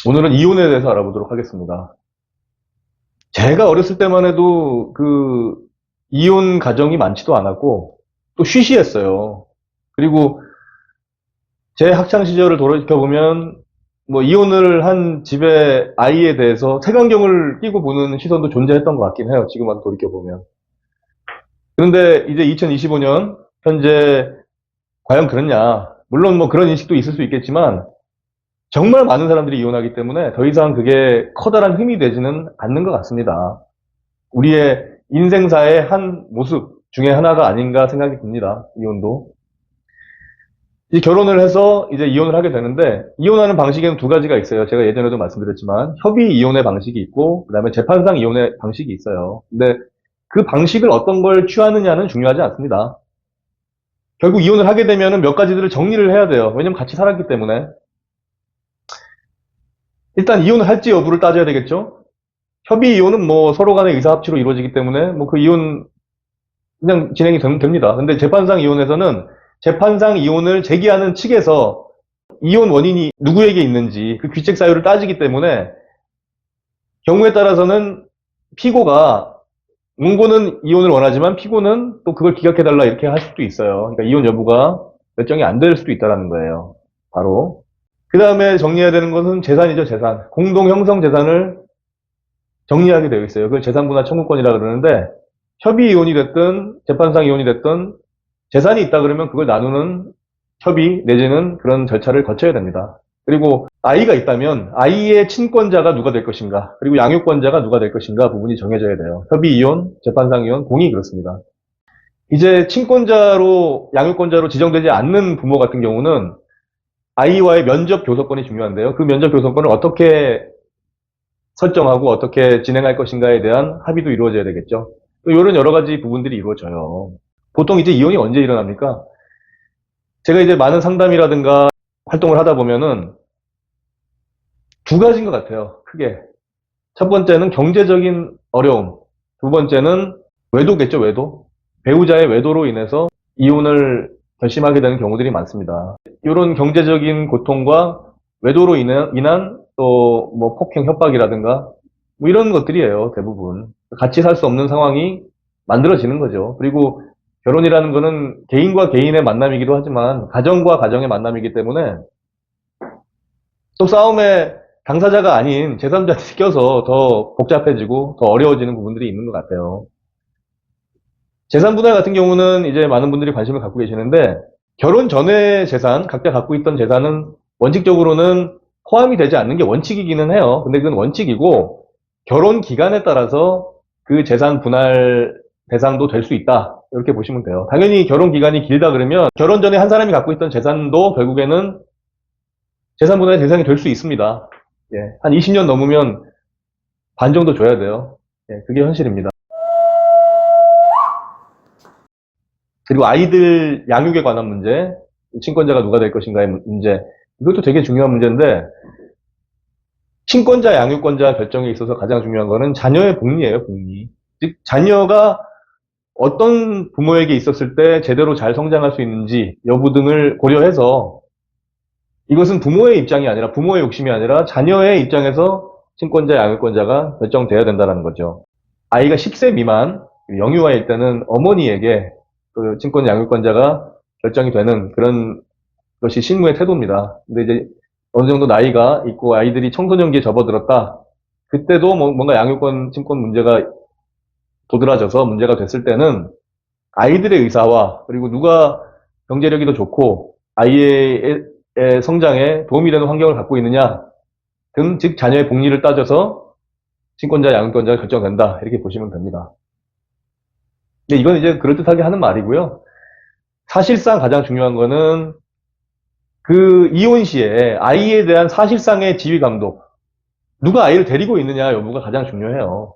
오늘은 이혼에 대해서 알아보도록 하겠습니다. 제가 어렸을 때만 해도 이혼 가정이 많지도 않았고 또 쉬쉬했어요. 그리고 제 학창 시절을 돌이켜보면 뭐 이혼을 한 집의 아이에 대해서 색안경을 끼고 보는 시선도 존재했던 것 같긴 해요. 지금 와서 돌이켜보면. 그런데 이제 2025년 현재 과연 그렇냐? 물론 뭐 그런 인식도 있을 수 있겠지만 정말 많은 사람들이 이혼하기 때문에 더 이상 그게 커다란 힘이 되지는 않는 것 같습니다. 우리의 인생사의 한 모습 중에 하나가 아닌가 생각이 듭니다. 이혼도. 이 결혼을 해서 이제 이혼을 하게 되는데 이혼하는 방식에는 두 가지가 있어요. 제가 예전에도 말씀드렸지만 협의 이혼의 방식이 있고 그다음에 재판상 이혼의 방식이 있어요. 근데 그 방식을 어떤 걸 취하느냐는 중요하지 않습니다. 결국 이혼을 하게 되면은 몇 가지들을 정리를 해야 돼요. 왜냐면 같이 살았기 때문에. 일단 이혼을 할지 여부를 따져야 되겠죠. 협의 이혼은 뭐 서로 간의 의사합치로 이루어지기 때문에 뭐 그 이혼 그냥 진행이 됩니다. 근데 재판상 이혼에서는 재판상 이혼을 제기하는 측에서 이혼 원인이 누구에게 있는지 그 귀책 사유를 따지기 때문에 경우에 따라서는 피고가 원고는 이혼을 원하지만 피고는 또 그걸 기각해달라 이렇게 할 수도 있어요. 그러니까 이혼 여부가 결정이 안 될 수도 있다는 거예요. 바로. 그 다음에 정리해야 되는 것은 재산이죠, 재산. 공동 형성 재산을 정리하게 되어 있어요. 그걸 재산분할 청구권이라 그러는데 협의 이혼이 됐든 재판상 이혼이 됐든 재산이 있다 그러면 그걸 나누는 협의 내지는 그런 절차를 거쳐야 됩니다. 그리고 아이가 있다면 아이의 친권자가 누가 될 것인가 그리고 양육권자가 누가 될 것인가 부분이 정해져야 돼요. 협의 이혼, 재판상 이혼, 공이 그렇습니다. 이제 친권자로 양육권자로 지정되지 않는 부모 같은 경우는 아이와의 면접 교섭권이 중요한데요. 그 면접 교섭권을 어떻게 설정하고 어떻게 진행할 것인가에 대한 합의도 이루어져야 되겠죠. 또 이런 여러 가지 부분들이 이루어져요. 보통 이제 이혼이 언제 일어납니까? 제가 이제 많은 상담이라든가 활동을 하다 보면은 두 가지인 것 같아요. 크게. 첫 번째는 경제적인 어려움. 두 번째는 외도겠죠, 외도. 배우자의 외도로 인해서 이혼을 결심하게 되는 경우들이 많습니다. 이런 경제적인 고통과 외도로 인한 또 뭐 폭행 협박이라든가 뭐 이런 것들이에요, 대부분. 같이 살 수 없는 상황이 만들어지는 거죠. 그리고 결혼이라는 거는 개인과 개인의 만남이기도 하지만 가정과 가정의 만남이기 때문에 또 싸움의 당사자가 아닌 제3자들이 껴서 더 복잡해지고 더 어려워지는 부분들이 있는 것 같아요. 재산 분할 같은 경우는 이제 많은 분들이 관심을 갖고 계시는데 결혼 전에 재산, 각자 갖고 있던 재산은 원칙적으로는 포함이 되지 않는 게 원칙이기는 해요. 근데 그건 원칙이고 결혼 기간에 따라서 그 재산 분할 대상도 될 수 있다. 이렇게 보시면 돼요. 당연히 결혼 기간이 길다 그러면 결혼 전에 한 사람이 갖고 있던 재산도 결국에는 재산 분할의 대상이 될 수 있습니다. 예, 한 20년 넘으면 반 정도 줘야 돼요. 예, 그게 현실입니다. 그리고 아이들 양육에 관한 문제, 친권자가 누가 될 것인가의 문제, 이것도 되게 중요한 문제인데, 친권자, 양육권자 결정에 있어서 가장 중요한 거는 자녀의 복리예요, 복리. 즉, 자녀가 어떤 부모에게 있었을 때 제대로 잘 성장할 수 있는지 여부 등을 고려해서 이것은 부모의 입장이 아니라 부모의 욕심이 아니라 자녀의 입장에서 친권자, 양육권자가 결정돼야 된다는 거죠. 아이가 10세 미만 영유아일 때는 어머니에게 그 친권 양육권자가 결정이 되는 그런 것이 실무의 태도입니다. 근데 이제 어느 정도 나이가 있고 아이들이 청소년기에 접어들었다. 그때도 뭔가 양육권, 친권 문제가 도드라져서 문제가 됐을 때는 아이들의 의사와 그리고 누가 경제력이 더 좋고 아이의 성장에 도움이 되는 환경을 갖고 있느냐 등, 즉 자녀의 복리를 따져서 친권자, 양육권자가 결정된다. 이렇게 보시면 됩니다. 근데 이건 이제 그럴듯하게 하는 말이고요. 사실상 가장 중요한 거는 그 이혼 시에 아이에 대한 사실상의 지휘 감독, 누가 아이를 데리고 있느냐 여부가 가장 중요해요.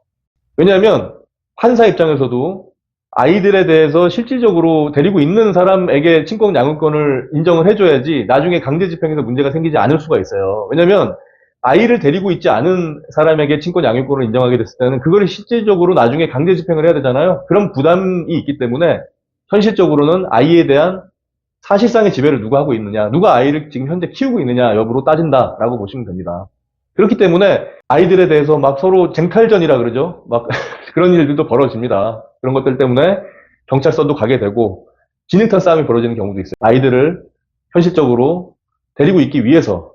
왜냐하면 판사 입장에서도 아이들에 대해서 실질적으로 데리고 있는 사람에게 친권 양육권을 인정을 해줘야지 나중에 강제 집행에서 문제가 생기지 않을 수가 있어요. 왜냐하면 아이를 데리고 있지 않은 사람에게 친권 양육권을 인정하게 됐을 때는 그걸 실질적으로 나중에 강제 집행을 해야 되잖아요. 그런 부담이 있기 때문에 현실적으로는 아이에 대한 사실상의 지배를 누가 하고 있느냐, 누가 아이를 지금 현재 키우고 있느냐 여부로 따진다라고 보시면 됩니다. 그렇기 때문에 아이들에 대해서 막 서로 쟁탈전이라 그러죠. 막 그런 일들도 벌어집니다. 그런 것들 때문에 경찰서도 가게 되고 진흙탕 싸움이 벌어지는 경우도 있어요. 아이들을 현실적으로 데리고 있기 위해서.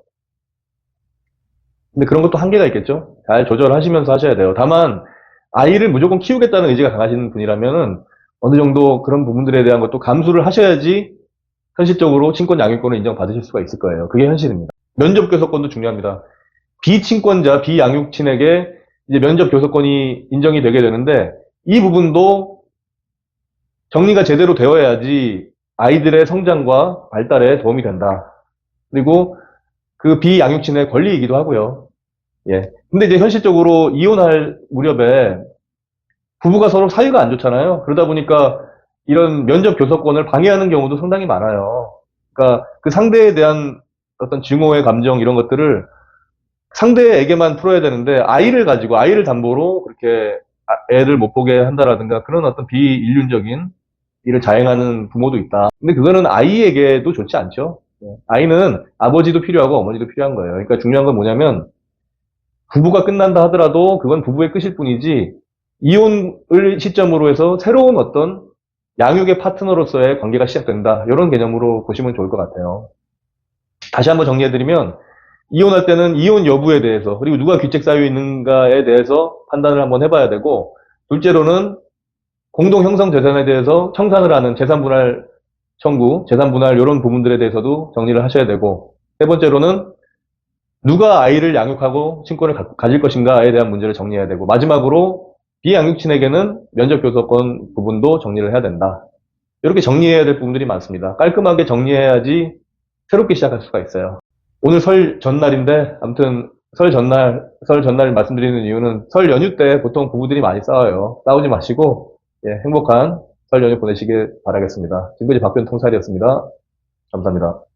근데 그런 것도 한계가 있겠죠. 잘 조절하시면서 하셔야 돼요. 다만 아이를 무조건 키우겠다는 의지가 강하신 분이라면은 어느 정도 그런 부분들에 대한 것도 감수를 하셔야지 현실적으로 친권 양육권을 인정받으실 수가 있을 거예요. 그게 현실입니다. 면접 교섭권도 중요합니다. 비친권자, 비양육친에게 이제 면접 교섭권이 인정이 되게 되는데 이 부분도 정리가 제대로 되어야지 아이들의 성장과 발달에 도움이 된다. 그리고 그 비양육친의 권리이기도 하고요. 예. 근데 이제 현실적으로 이혼할 무렵에 부부가 서로 사이가 안 좋잖아요. 그러다 보니까 이런 면접 교섭권을 방해하는 경우도 상당히 많아요. 그러니까 그 상대에 대한 어떤 증오의 감정 이런 것들을 상대에게만 풀어야 되는데 아이를 가지고 아이를 담보로 그렇게 애를 못 보게 한다라든가 그런 어떤 비인륜적인 일을 자행하는 부모도 있다. 근데 그거는 아이에게도 좋지 않죠. 아이는 아버지도 필요하고 어머니도 필요한 거예요. 그러니까 중요한 건 뭐냐면 부부가 끝난다 하더라도 그건 부부의 끝일 뿐이지 이혼을 시점으로 해서 새로운 어떤 양육의 파트너로서의 관계가 시작된다. 이런 개념으로 보시면 좋을 것 같아요. 다시 한번 정리해드리면 이혼할 때는 이혼 여부에 대해서 그리고 누가 귀책 사유 있는가에 대해서 판단을 한번 해봐야 되고 둘째로는 공동 형성 재산에 대해서 청산을 하는 재산 분할 청구, 재산 분할 이런 부분들에 대해서도 정리를 하셔야 되고 세 번째로는 누가 아이를 양육하고 친권을 가질 것인가에 대한 문제를 정리해야 되고 마지막으로 비양육친에게는 면접 교섭권 부분도 정리를 해야 된다. 이렇게 정리해야 될 부분들이 많습니다. 깔끔하게 정리해야지 새롭게 시작할 수가 있어요. 오늘 설 전날인데 아무튼 설 전날 말씀드리는 이유는 설 연휴 때 보통 부부들이 많이 싸워요. 싸우지 마시고 예, 행복한 설 연휴 보내시길 바라겠습니다. 지금까지 박변 통살이었습니다. 감사합니다.